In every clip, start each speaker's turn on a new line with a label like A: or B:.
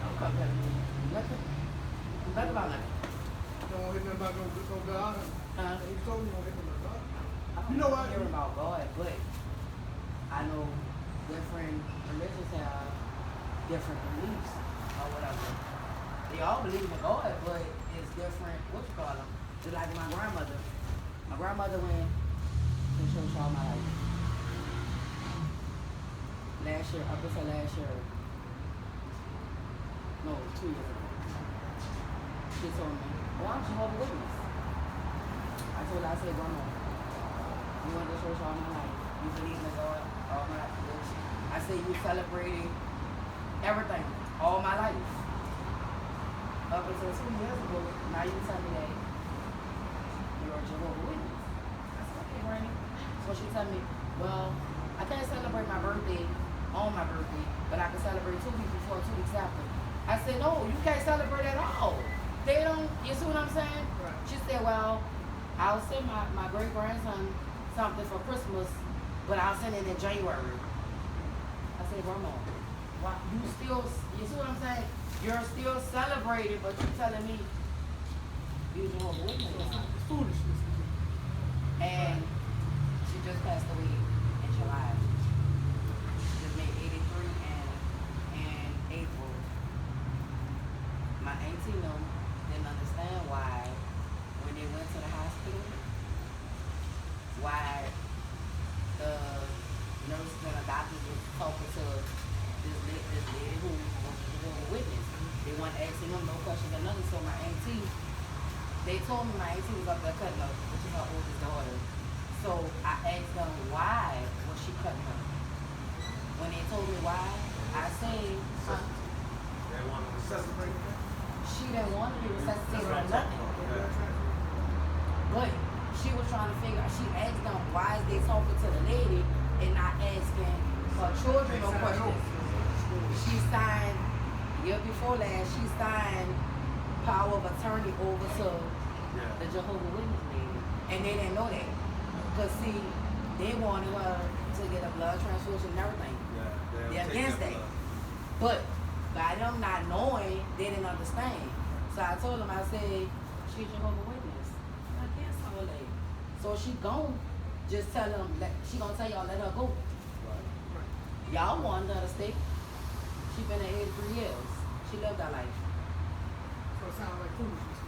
A: I'm comparing nothing. Nothing about nothing.
B: Don't hit nothing about no God. He told you don't hit nothing about God.
A: I don't
B: You know what?
A: care about God, but I know different religions have different beliefs or whatever. They all believe in God, but it's different, what you call them. Just like my grandmother. My grandmother went to church all my life. Last year, up until last year, no, 2 years ago, she told me, well, I'm Jehovah's Witness. I told her, I said, Grandma, you went to church all my life. You believe in God all my life. I said, you celebrated everything all my life. Up until 2 years ago, now you tell me that you're a Jehovah's Witness. I said, okay, Granny. So she told me, well, I can't celebrate my birthday on my birthday, but I can celebrate 2 weeks before, 2 weeks after. I said, no, you can't celebrate at all. They don't, you see what I'm saying?
B: Right.
A: She said, well, I'll send my great-grandson something for Christmas, but I'll send it in January. I said, Grandma, why, you still, you see what I'm saying? You're still celebrating, but you're telling me you're Jehovah's Witness.
B: It's foolishness.
A: And she just passed away in July. She just made 83 in April. My auntie didn't understand why when they went to the hospital, why the nurses and the doctors was talking to this lady who was a Jehovah's Witness. They weren't asking them no questions or nothing. So my auntie, they told me my auntie was up there cutting her, which is her oldest daughter. So I asked them why was she cutting her. When they told me why, I say,
C: They want to resuscitate her.
A: she didn't want to be resuscitated or nothing. But she was trying to figure out, she asked them why is they talking to the lady and not asking her children no questions. She signed, year before last, she signed power of attorney over to the Jehovah's Witness lady. And they didn't know that. Because see, they wanted her to get a blood transfusion and everything. They're against that. But by them not knowing, they didn't understand. So I told them, I said, she's Jehovah's Witness. I can't tell her that. So she gon' just tell them, she gonna tell y'all, let her go. Y'all wanted her to stay. She been there 83 years. She lived her life.
B: So it sounds like foolishness.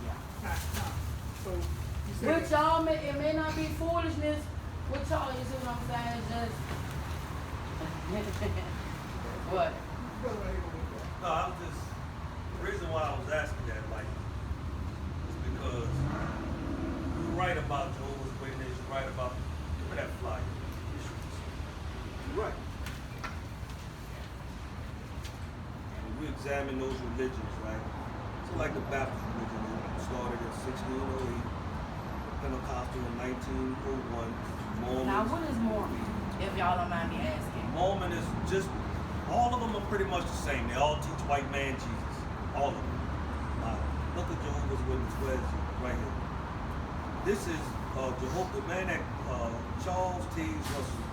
A: Yeah.
B: Nah. So you said
A: With y'all, it may not be foolishness. With y'all, you see what I'm saying? Just what?
C: No, I was just, the reason why I was asking that, like, is because you're right about Jehovah's Witness, you're right about, give me that flyer. You're right. When we examine those religions, right? So like the Baptist religion, it started in 1608, Pentecostal in 1901, Mormon.
A: Now, what is Mormon? If y'all don't mind me asking.
C: Mormon is just, all of them are pretty much the same. They all teach white man Jesus. All of them. Look at Jehovah's Witness. Where is it? Right here. This is the man that Charles T. Russell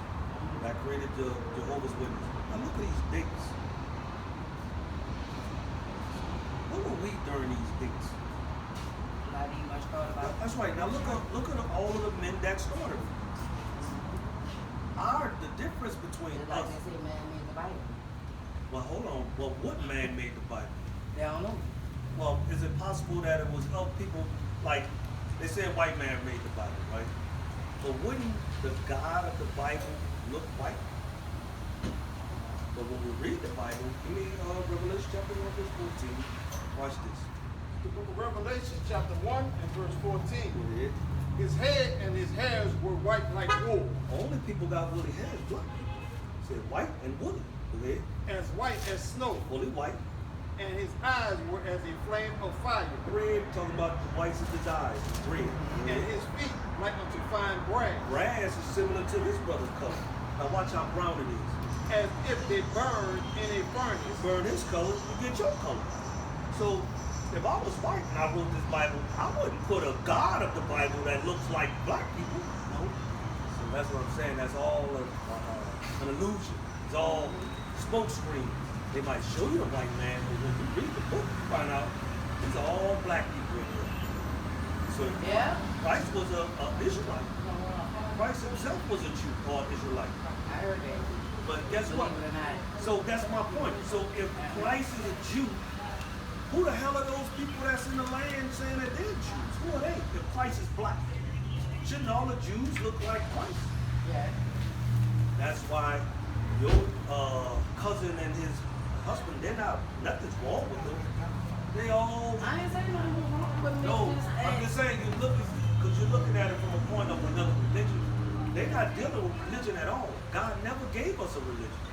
C: that created the Jehovah's Witness. Now look at these dates. What were we during these dates?
A: Not even much thought about it.
C: That's right. Now look at all of the men that started. The difference between
A: It's like
C: us.
A: they say man made the Bible.
C: Well, hold on. Well, what man made the Bible?
A: They don't know.
C: Well, is it possible that it was of people, like, they said white man made the Bible, right? But wouldn't the God of the Bible look white? But when we read the Bible, give me Revelation chapter 1, verse 14. Watch this.
B: the book of Revelation, chapter 1 and verse 14.
C: Go ahead.
B: His head and his hairs were white like wool,
C: Only people got woolly hairs, black people. It said white and woolly. Go ahead.
B: as white as snow,
C: Woolly white.
B: and his eyes were as a flame of fire,
C: Red, talking about the whites of his eyes. Red. Go
B: and
C: ahead.
B: his feet like unto fine brass,
C: Brass is similar to this brother's color. Now watch how brown it is.
B: as if they burned in a
C: You
B: furnace.
C: burn his color, you get your color. So if I was white and I wrote this Bible, I wouldn't put a God of the Bible that looks like black people. No. So that's what I'm saying. That's all an illusion. It's all smoke screen. They might show you the white man, but when you read the book, you find out these are all black people in here. So
A: Yeah.
C: Christ was a Israelite. Christ himself was a Jew or an Israelite.
A: I heard that.
C: But guess what?
A: Believe it or not.
C: So that's my point. So if Christ is a Jew, who the hell are those people that's in the land saying that they're Jews? Who are they? If Christ is black, shouldn't all the Jews look like Christ?
A: Yeah.
C: That's why your cousin and his husband, they're not, nothing's wrong with them. They all,
A: I ain't saying nothing wrong with me.
C: no, I'm just saying, because you're looking at it from a point of another religion. They're not dealing with religion at all. God never gave us a religion.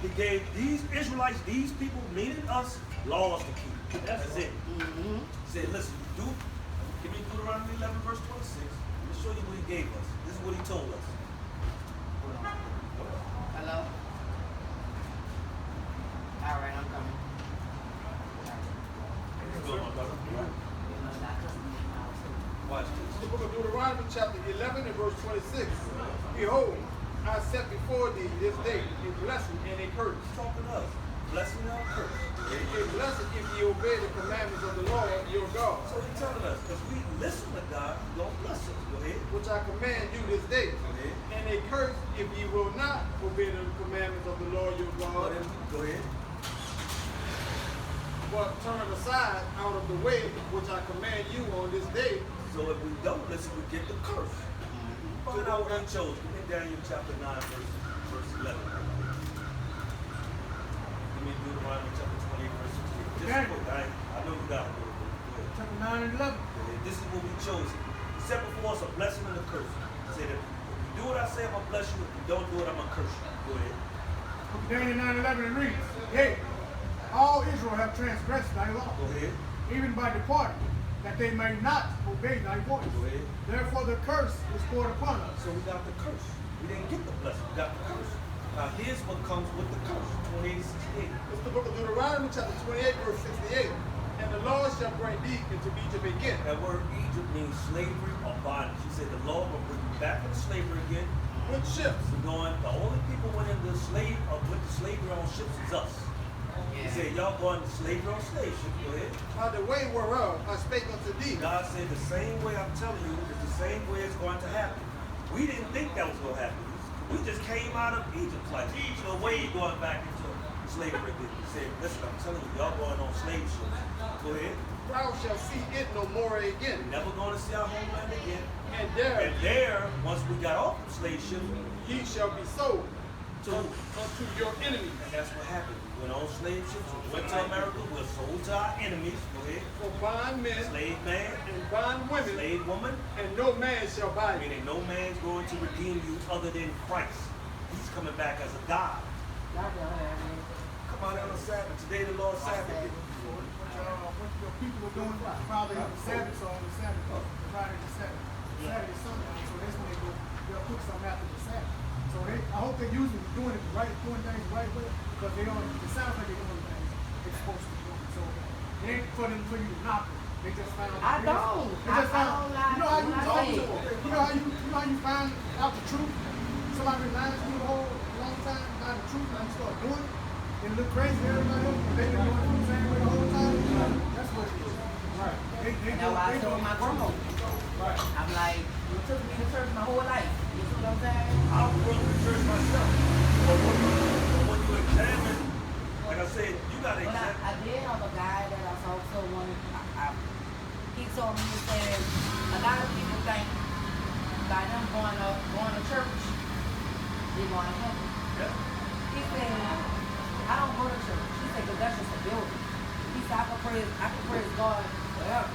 C: He gave these Israelites, these people, meaning us, laws to keep. That's it.
A: Mm-hmm.
C: He said, listen, give me Deuteronomy 11, verse 26. Let me show you what he gave us. This is what he told us.
A: Hello? All right, I'm coming.
C: Watch this.
B: The book of Deuteronomy, chapter 11 and verse 26. Behold, I set before thee this day a blessing and a curse.
C: Talking to us. Blessing or curse.
B: A blessing if ye obey the commandments of the Lord your God,
C: So he's telling us, because we listen to God, he's going to bless us. Go ahead.
B: which I command you this day.
C: Go ahead.
B: And a curse if ye will not obey the commandments of the Lord your God,
C: Go ahead.
B: but turn aside out of the way which I command you on this day.
C: So if we don't listen, we get the curse. Find out what he chose. Give me Daniel chapter 9, verse 11. Give me Deuteronomy chapter 28, verse 16. Just
B: Okay.
C: quick, I know you got it. Go ahead.
B: Chapter 9 and 11.
C: This is what we chose. He set before us a blessing and a curse. He said, if you do what I say, I'm going to bless you. If you don't do it, I'm going to curse you. Go ahead.
B: Book of Daniel 9:11 and reads, Yea, all Israel have transgressed thy law,
C: Go ahead.
B: even by departing, that they may not obey thy voice.
C: Go ahead.
B: Therefore the curse is poured upon us.
C: So we got the curse. We didn't get the blessing. We got the curse. Now here's what comes with the curse. 28, 68.
B: It's the book of Deuteronomy, chapter 28, verse 68. And the Lord shall bring thee into Egypt again.
C: That word Egypt means slavery or bondage. He said the Lord will bring you back into slavery again.
B: With ships.
C: We're going, the only people went into slavery on ships is us. He said, y'all going to slavery on slave ships. Go ahead.
B: By the way whereof I spake unto thee.
C: God said the same way I'm telling you is the same way it's going to happen. We didn't think that was going to happen. We just came out of Egypt. Like, so where you going back into slavery again? He said, listen, I'm telling you, y'all going on slave ships. Go ahead.
B: Thou shalt see it no more again.
C: Never going to see our homeland again.
B: And
C: And there, once we got off the slave ships,
B: ye shall be sold
C: to
B: unto your enemies.
C: and that's what happened. We went on slave ships, we went to America, we were sold to our enemies. Go ahead.
B: For bondmen
C: Slave man,
B: and bondwomen,
C: slave woman,
B: and no man shall buy you.
C: meaning no man's going to redeem you other than Christ. He's coming back as a God. Come out on a Sabbath. Today the Lord's Sabbath.
B: What the people were doing, probably the Sabbath on the Sabbath, Friday the Sabbath, Saturday, Sunday. So that's when they'll cook something after the Sabbath. So I hope they're doing things the right way, because it sounds like they're doing things they're supposed to do. So it ain't for you to knock them. They just found.
A: I don't.
B: They just found.
A: I don't lie
B: You know how you
A: when I
B: talk
A: say
B: to
A: it.
B: them. You know how you find out the truth. Somebody been lying to you the whole long time, find the truth, and you start doing it. It look crazy to everybody else, but they've been doing it the same way the whole time. That's what it is. Right.
A: And that's why I told my grandma.
B: Right.
A: I'm like, you took me to church my whole life. You see what I'm saying?
C: I grew up in the church myself. But when you examine, like I said, you got to
A: But
C: examine.
A: I did have a guy that I talked to one. He told me, he said, a lot of people think by them going to church, they're going to heaven.
C: Yeah.
A: He said, I don't go to church. He said, because that's just a building. He said, I can praise God forever.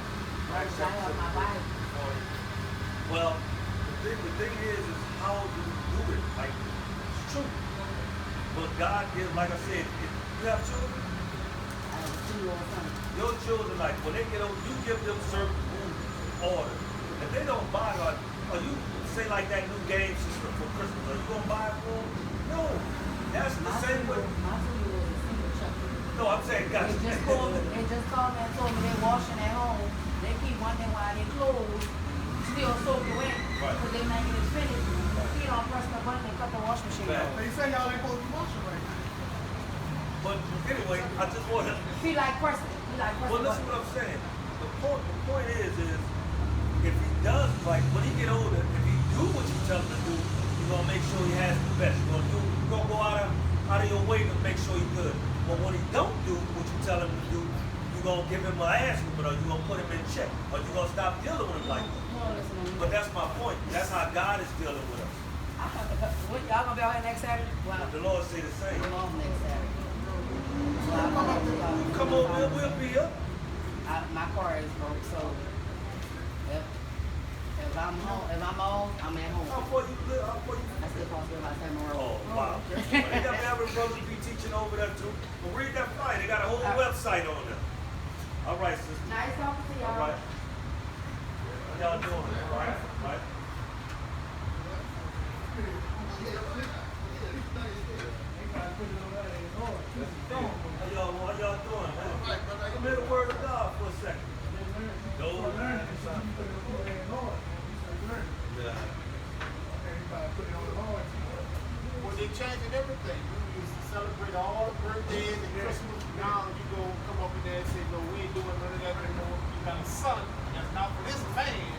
C: Right,
A: I have my Bible.
C: Well, the thing is how you do it. Like, it's true. But God gives, like I said, if you have children,
A: I have 2 or something.
C: your children, like, when they get old, you give them certain order. If they don't buy it, or you say like that new game system for Christmas, are you going to buy it for them? No. That's the same way.
A: My 2-year-old is single chuck.
C: No, I'm saying, guys.
A: They just called me and told me they're washing at home. They keep wondering why their clothes still soaking wet.
C: Right.
A: Because they making it finished. He don't press the button and cut the wash machine
C: Right.
A: off.
B: They say y'all ain't supposed to be washing right now.
C: But anyway, I just want to.
A: He like Preston. He like Preston.
C: Well, listen what I'm saying. The point is if he does, like, when he get older, if he do what you tell him to do, you're gonna make sure he has the best. You're gonna go out of your way to make sure he's good. But when he don't do what you tell him to do, you're gonna give him an ass whooping, or you're gonna put him in check, or you're gonna stop dealing with him like that. But that's my point. That's how God is dealing with us.
A: What, y'all gonna be out here next Saturday? Wow.
C: The Lord say the same.
A: I'm off next Saturday. So I'm
C: Come over here, we'll be here.
A: My car is broke, so if I'm home, if I'm off, I'm at home.
C: How far you live? How far you?
A: I still cost me about 10 more.
C: Oh, wow. They got Marvin Brothers be teaching over there too. But read that flyer. They got a whole website on there. All right, sister.
A: Nice talking to y'all.
C: All right. How y'all doing? All right. All right. How y'all doing, man? Come hear the word of God for a second. No. Yeah.
B: Well, they changing everything. We used to celebrate all the birthdays and Christmas. Now you go come up in there and say, no, we ain't doing none of that anymore. You got a son that's not for this man.